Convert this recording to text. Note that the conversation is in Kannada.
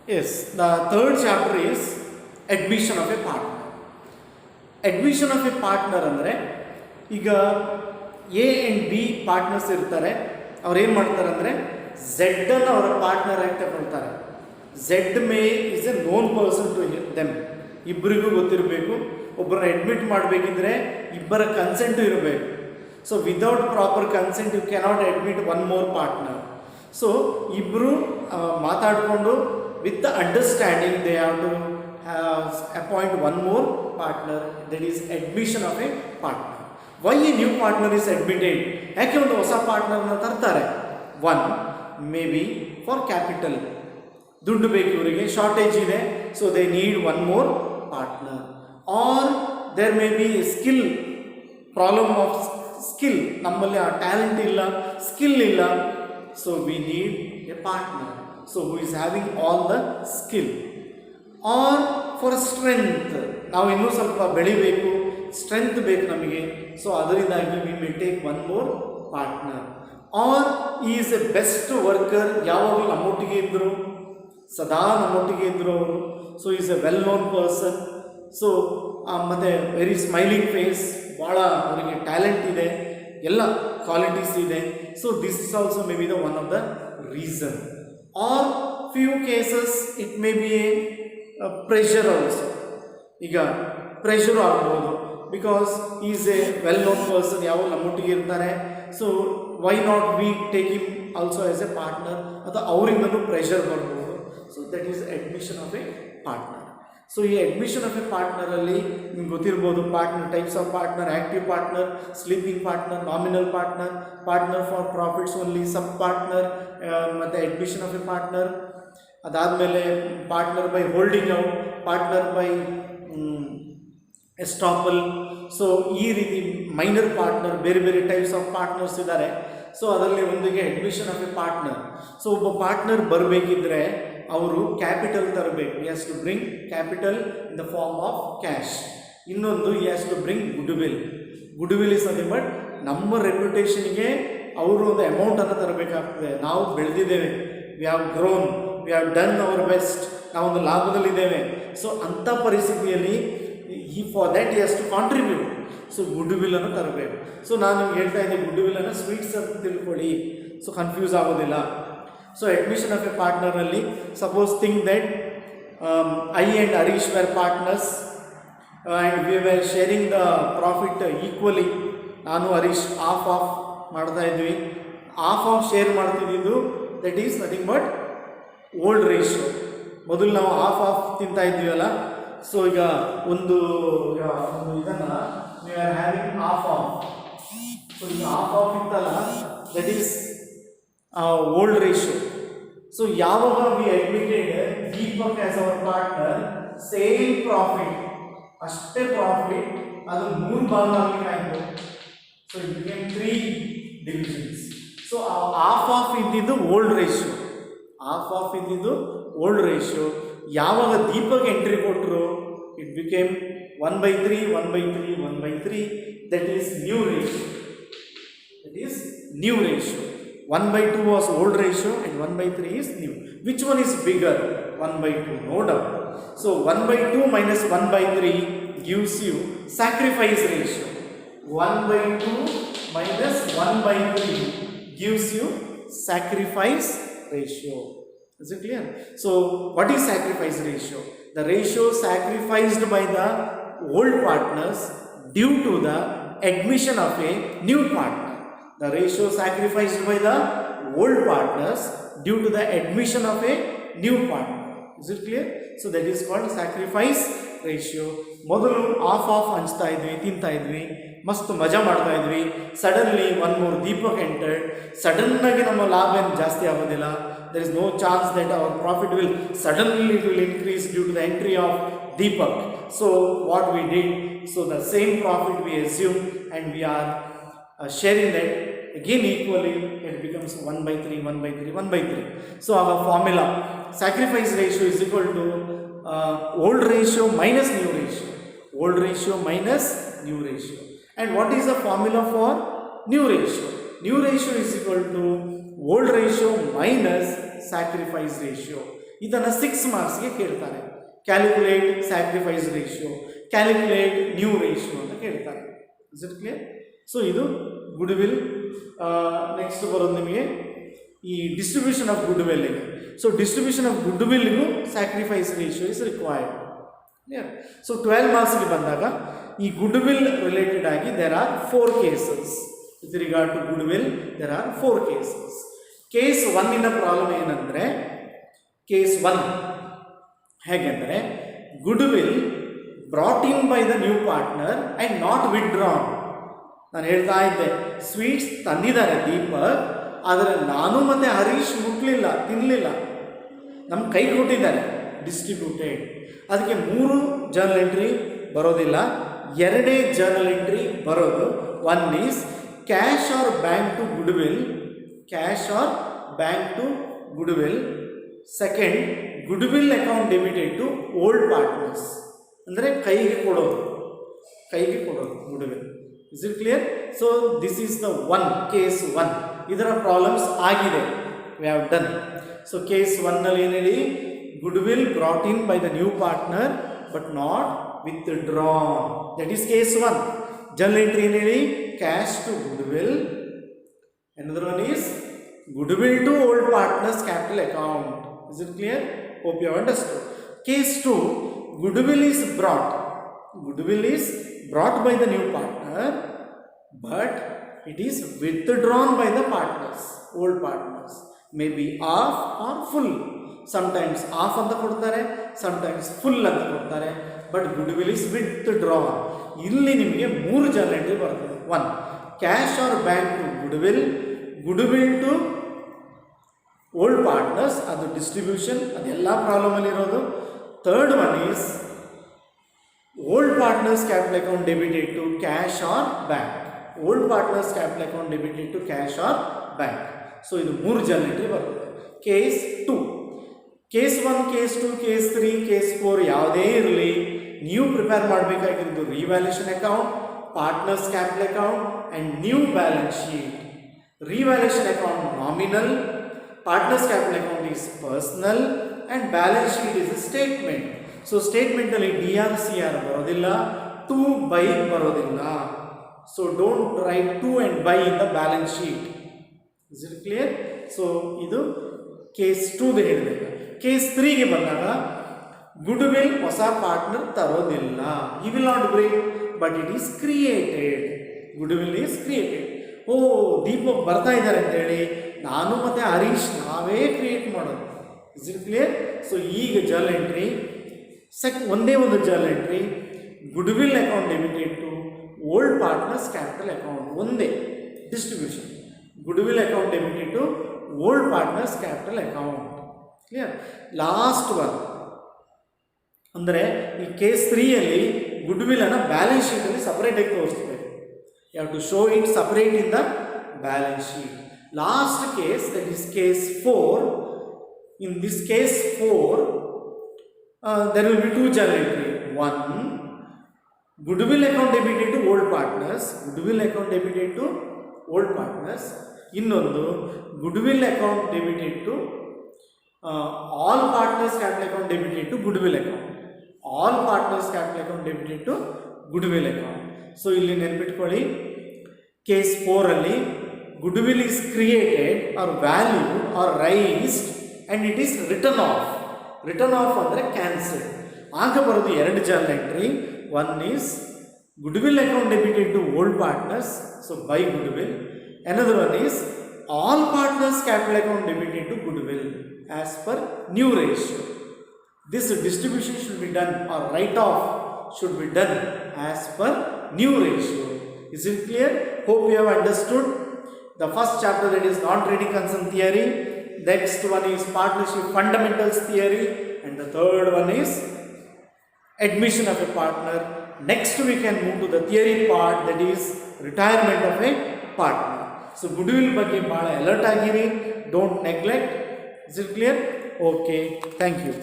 Yes, the third chapter is admission of a partner. Admission of a partner ಅಂದರೆ ಈಗ ಎ ಆ್ಯಂಡ್ ಬಿ ಪಾರ್ಟ್ನರ್ಸ್ ಇರ್ತಾರೆ. ಅವ್ರು ಏನು ಮಾಡ್ತಾರೆ ಅಂದರೆ ಝೆಡ್ಡನ್ನು ಅವರ ಪಾರ್ಟ್ನರ್ ಆಗಿ ತಗೊಳ್ತಾರೆ. Z may is a known person to them. ಇಬ್ಬರಿಗೂ ಗೊತ್ತಿರಬೇಕು. ಒಬ್ಬರನ್ನ ಅಡ್ಮಿಟ್ ಮಾಡಬೇಕಿದ್ರೆ ಇಬ್ಬರ ಕನ್ಸೆಂಟು ಇರಬೇಕು. So without proper consent you cannot admit one more partner. So ಇಬ್ಬರು ಮಾತಾಡಿಕೊಂಡು with the understanding they have to appoint one more partner, that is admission of a partner. Why a new partner is admitted? ಯಾಕೆ ಒಂದು ಹೊಸ ಪಾರ್ಟ್ನರ್ನ ತರ್ತಾರೆ? One may be for capital, ದುಡ್ಡು ಬೇಕು ಇವರಿಗೆ, ಶಾರ್ಟೇಜ್ ಇದೆ, so they need one more partner. Or there may be skill problem of skill, ನಮ್ಮಲ್ಲಿ ಆ ಟ್ಯಾಲೆಂಟ್ ಇಲ್ಲ, ಸ್ಕಿಲ್ ಇಲ್ಲ, so we need a partner. So who is having all the skill. Or for strength, ನಾವು ಇನ್ನೂ ಸ್ವಲ್ಪ ಬೆಳಿಬೇಕು, ಸ್ಟ್ರೆಂತ್ ಬೇಕು ನಮಗೆ, ಸೊ ಅದರಿಂದಾಗಿ we may take one more partner. Or is a best worker, ಯಾವಾಗಲೂ ನಮ್ಮೊಟ್ಟಿಗೆ ಇದ್ದರು, ಸದಾ ನಮ್ಮೊಟ್ಟಿಗೆ ಇದ್ದರು ಅವರು. So is a well known person. So ಮತ್ತು ವೆರಿ ಸ್ಮೈಲಿಂಗ್ ಫೇಸ್, ಭಾಳ ಅವರಿಗೆ ಟ್ಯಾಲೆಂಟ್ ಇದೆ, ಎಲ್ಲ ಕ್ವಾಲಿಟೀಸ್ ಇದೆ. So this is also may be the one of the reason. Or few cases it may be a pressure also. ಈಗ ಪ್ರೆಷರು ಆಗ್ಬೋದು, because is a well known person, ಯಾವಾಗ ನಮ್ಮೊಟ್ಟಿಗೆ ಇರ್ತಾರೆ. So why not we take him also as A partner, ಅಥವಾ ಅವರಿಂದಲೂ ಪ್ರೆಷರ್ ಬರ್ಬೋದು. So that is admission of a partner. So ಈ ಅಡ್ಮಿಷನ್ ಆಫ್ ಎ ಪಾರ್ಟ್ನರಲ್ಲಿ ನಿಮ್ಗೆ ಗೊತ್ತಿರ್ಬೋದು partner, types of partner: active partner, sleeping partner, nominal partner, partner for profits only, sub partner, ಮತ್ತು ಅಡ್ಮಿಷನ್ ಆಫ್ ಎ ಪಾರ್ಟ್ನರ್. ಅದಾದಮೇಲೆ partner by holding out, partner by estoppel. So ಈ ರೀತಿ ಮೈನರ್ ಪಾರ್ಟ್ನರ್, ಬೇರೆ ಬೇರೆ ಟೈಪ್ಸ್ ಆಫ್ ಪಾರ್ಟ್ನರ್ಸ್ ಇದ್ದಾರೆ. ಸೊ ಅದರಲ್ಲಿ ಒಂದಿಗೆ admission of a partner. So ಒಬ್ಬ ಪಾರ್ಟ್ನರ್ ಬರಬೇಕಿದ್ರೆ ಅವರು ಕ್ಯಾಪಿಟಲ್ ತರಬೇಕು. He has to bring capital in the form of cash. ಇನ್ನೊಂದು he has to bring good will. Good will is nothing but ನಮ್ಮ ರೆಪ್ಯುಟೇಷನ್ಗೆ ಅವರು ಒಂದು ಅಮೌಂಟನ್ನು ತರಬೇಕಾಗ್ತದೆ. ನಾವು ಬೆಳೆದಿದ್ದೇವೆ, we have grown, we have done our best, ನಾವೊಂದು ಲಾಭದಲ್ಲಿದ್ದೇವೆ. ಸೊ ಅಂಥ ಪರಿಸ್ಥಿತಿಯಲ್ಲಿ for that he has to contribute. So good ವಿಲ್ಲನ್ನು ತರಬೇಕು. ಸೊ ನಾನು ನಿಮ್ಗೆ ಹೇಳ್ತಾ ಇದ್ದೀನಿ, ಗುಡ್ ವಿಲ್ಲನ್ನು ಸ್ವೀಟ್ಸ್ ಅಂತ ತಿಳ್ಕೊಳ್ಳಿ, ಸೊ ಕನ್ಫ್ಯೂಸ್ ಆಗೋದಿಲ್ಲ. ಸೊ ಅಡ್ಮಿಷನ್ ಆಫ್ ಎ ಪಾರ್ಟ್ನರಲ್ಲಿ suppose think that I and Harish were partners and we were sharing the profit equally. ನಾನು ಹರೀಶ್ ಆಫ್ ಮಾಡ್ತಾ ಇದ್ವಿ. ಆಫ್ ಶೇರ್ ಮಾಡ್ತಿದ್ದು that is nothing but old ratio. ಮೊದಲು ನಾವು ಆಫ್ ತಿಂತಾ ಇದ್ದೀವಲ್ಲ, ಸೊ ಈಗ ಒಂದು ಇದನ್ನು we are having half. So ಈಗ ಆಫ್ ಇತ್ತಲ್ಲ, that is old ratio. So ಯಾವಾಗ we admitted Deepak as our partner, same profit, ಅಷ್ಟೇ ಪ್ರಾಫಿಟ್, ಅದು 3 ಭಾಗ ಆಗಬೇಕಾಯಿತು. So it became 3 divisions. So half ಇದ್ದಿದ್ದು ಓಲ್ಡ್ ರೇಷಿಯೋ, ಆಫ್ ಇದ್ದಿದ್ದು ಓಲ್ಡ್ ರೇಷಿಯೋ. ಯಾವಾಗ ದೀಪಕ್ ಎಂಟ್ರಿ ಕೊಟ್ಟರು, it became 1/3, 1/3, 1/3. That is new ratio. That is new ratio. 1/2 was old ratio and 1/3 is new. Which one is bigger? 1/2, no doubt. So 1/2 minus 1/3 gives you sacrifice ratio. 1/2 minus 1/3 gives you sacrifice ratio. Is it clear? So what is sacrifice ratio? The ratio sacrificed by the old partners due to the admission of a new partner. The ratio sacrificed by the old partners due to the admission of a new partner. Is it clear? So that is called sacrifice ratio. ಮೊದಲು ಆಫ್ ಹಂಚ್ತಾ ಇದ್ವಿ, ತಿಂತಾ ಇದ್ವಿ, ಮಸ್ತ್ ಮಜಾ ಮಾಡ್ತಾ ಇದ್ವಿ. Suddenly one more Deepak entered. ಸಡನ್ನಾಗಿ ನಮ್ಮ ಲಾಭ ಏನು ಜಾಸ್ತಿ ಆಗೋದಿಲ್ಲ. there is no chance that our profit will suddenly increase due to the entry of Deepak. So what we did, so the same profit we assume and we are sharing that again equally, it becomes 1/3, 1/3, 1/3. So our formula, sacrifice ratio is equal to old ratio minus new ratio. Old ratio minus new ratio. And what is the formula for new ratio? New ratio is equal to old ratio minus sacrifice ratio. ಇದನ್ನು 6 ಮಾರ್ಕ್ಸ್ಗೆ ಕೇಳ್ತಾರೆ. Calculate sacrifice ratio, calculate new ratio ಅಂತ ಕೇಳ್ತಾರೆ. Is it clear? ಸೊ ಇದು ಗುಡ್ ವಿಲ್. ನೆಕ್ಸ್ಟ್ ಬರೋದು ನಿಮಗೆ ಈ ಡಿಸ್ಟ್ರಿಬ್ಯೂಷನ್ ಆಫ್ ಗುಡ್ ವಿಲ್ಗೆ. ಸೊ ಡಿಸ್ಟ್ರಿಬ್ಯೂಷನ್ ಆಫ್ ಗುಡ್ ವಿಲ್ಗೂ sacrifice ratio is required. Clear? So 12 ಮಾರ್ಕ್ಸ್ಗೆ ಬಂದಾಗ ಈ ಗುಡ್ ವಿಲ್ ರಿಲೇಟೆಡ್ ಆಗಿ there are 4 cases. With regard to goodwill there are 4 cases. Case 1 problem ಏನಂದರೆ, ಕೇಸ್ 1 ಹೇಗೆಂದರೆ goodwill brought in by the new partner and not withdrawn. ನಾನು ಹೇಳ್ತಾ ಇದ್ದೆ, ಸ್ವೀಟ್ಸ್ ತಂದಿದ್ದಾರೆ ದೀಪಕ್, ಆದರೆ ನಾನು ಮತ್ತು ಹರೀಶ್ ಮುಟ್ಲಿಲ್ಲ, ತಿನ್ನಲಿಲ್ಲ, ನಮ್ಮ ಕೈ ಕೊಟ್ಟಿದ್ದಾರೆ, ಡಿಸ್ಟ್ರಿಬ್ಯೂಟೆಡ್. ಅದಕ್ಕೆ 3 ಜರ್ನಲ್ ಎಂಟ್ರಿ ಬರೋದಿಲ್ಲ, 2 ಜರ್ನಲ್ ಎಂಟ್ರಿ ಬರೋದು. 1 is cash or bank to goodwill, cash or bank to goodwill. Second, goodwill account debited to old partners, ಅಂದರೆ ಕೈಗೆ ಕೊಡೋದು good will. Is it clear? So this is the case 1. ಇದರ ಪ್ರಾಬ್ಲಮ್ಸ್ ಆಗಿದೆ, we have done. So case 1ನಲ್ಲಿ ಏನು ಹೇಳಿ, goodwill brought in by the new partner but not withdrawn, that is case 1. Journal entry ಏನು ಹೇಳಿ, cash to goodwill. Another one is goodwill to old partners capital account. Is it clear? Hope you have understood. Case 2, goodwill is brought by the new partner, but it is withdrawn by the partners, old partners. Maybe half or full. Sometimes half ಅಂತ ಕೊಡ್ತಾರೆ, sometimes full ಅಂತ ಕೊಡ್ತಾರೆ, ಬಟ್ goodwill is withdrawn. ಇಲ್ಲಿ ನಿಮಗೆ 3 ಜರ್ನಲ್ ಎಂಟ್ರಿ ಬರ್ತದೆ. 1, cash or bank to goodwill to old partners, ಅದು ಡಿಸ್ಟ್ರಿಬ್ಯೂಷನ್, ಅದೆಲ್ಲ ಪ್ರಾಬ್ಲಮಲ್ಲಿ ಇರೋದು. Third one is old partners capital account debited to cash or bank, old partners capital account debited to cash or bank. So ಇದು 3 ಜರ್ನಲ್ ಎಂಟ್ರಿ ಬರ್ತದೆ. Case 2, case 1, case 2, case 3, case 4 ಯಾವುದೇ ಇರಲಿ, ನೀವು ಪ್ರಿಪೇರ್ ಮಾಡಬೇಕಾಗಿರೋದು revaluation account, partners capital account and new balance sheet. Revaluation account nominal, partners capital account is personal and balance sheet is statement. So ಸ್ಟೇಟ್ಮೆಂಟಲ್ಲಿ DRCR ಬರೋದಿಲ್ಲ, ಟು ಬೈ ಬರೋದಿಲ್ಲ. So don't write to and by in the balance sheet. Is it clear? So ಇದು ಕೇಸ್ 2ದು ಹೇಳಬೇಕು. ಕೇಸ್ 3ಗೆ ಬಂದಾಗ ಗುಡ್ ವಿಲ್ ಹೊಸ ಪಾರ್ಟ್ನರ್ ತರೋದಿಲ್ಲ. He will not bring but it is created. Goodwill is created. ಓ ದೀಪಕ್ ಬರ್ತಾ ಇದ್ದಾರೆ ಅಂತೇಳಿ ನಾನು ಮತ್ತು ಹರೀಶ್ ನಾವೇ ಕ್ರಿಯೇಟ್ ಮಾಡೋದು. Is it clear? ಸೊ ಈಗ ಜರ್ನಲ್ ಎಂಟ್ರಿ ಒಂದೇ ಒಂದು journal entry, goodwill account debited to old partners capital account, ಒಂದೇ distribution. Goodwill account debited to old partners capital account. Clear? Last one ಅಂದರೆ ಈ ಕೇಸ್ 3ಯಲ್ಲಿ ಗುಡ್ ವಿಲ್ಲನ್ನು ಬ್ಯಾಲೆನ್ಸ್ ಶೀಟಲ್ಲಿ ಸಪ್ರೇಟಾಗಿ ತೋರಿಸ್ಬೇಕು. You have to show it separate in the balance sheet. Last case, that is case 4. In this case 4 there will be 2 journal entry. 1, goodwill account debited to old partners, goodwill account debited to old partners. ಇನ್ನೊಂದು goodwill account debited to all partners capital account debited to goodwill account, all partners capital account debited to goodwill account. So ಇಲ್ಲಿ ನೆನ್ಪಿಟ್ಕೊಳ್ಳಿ, case 4ಅಲ್ಲಿ goodwill is created or valued or raised and it is written off. Written off ಅಂದರೆ ಕ್ಯಾನ್ಸಲ್. ಆಗ ಬರೋದು 2 journal entry. 1 is goodwill account debited to old partners, so by goodwill. Another one is all partners capital account debited to goodwill as per new ratio. This distribution should be done or write off should be done as per new ratio. Is it clear? Hope you have understood the first chapter, that is non-trading concern theory. Next one is partnership fundamentals theory, and the third one is admission of a partner. Next we can move to the theory part, that is retirement of a partner. So goodwill ಬಗ್ಗೆ ಬಹಳ alert ಆಗಿರಿ, don't neglect. Is it clear? Okay, thank you.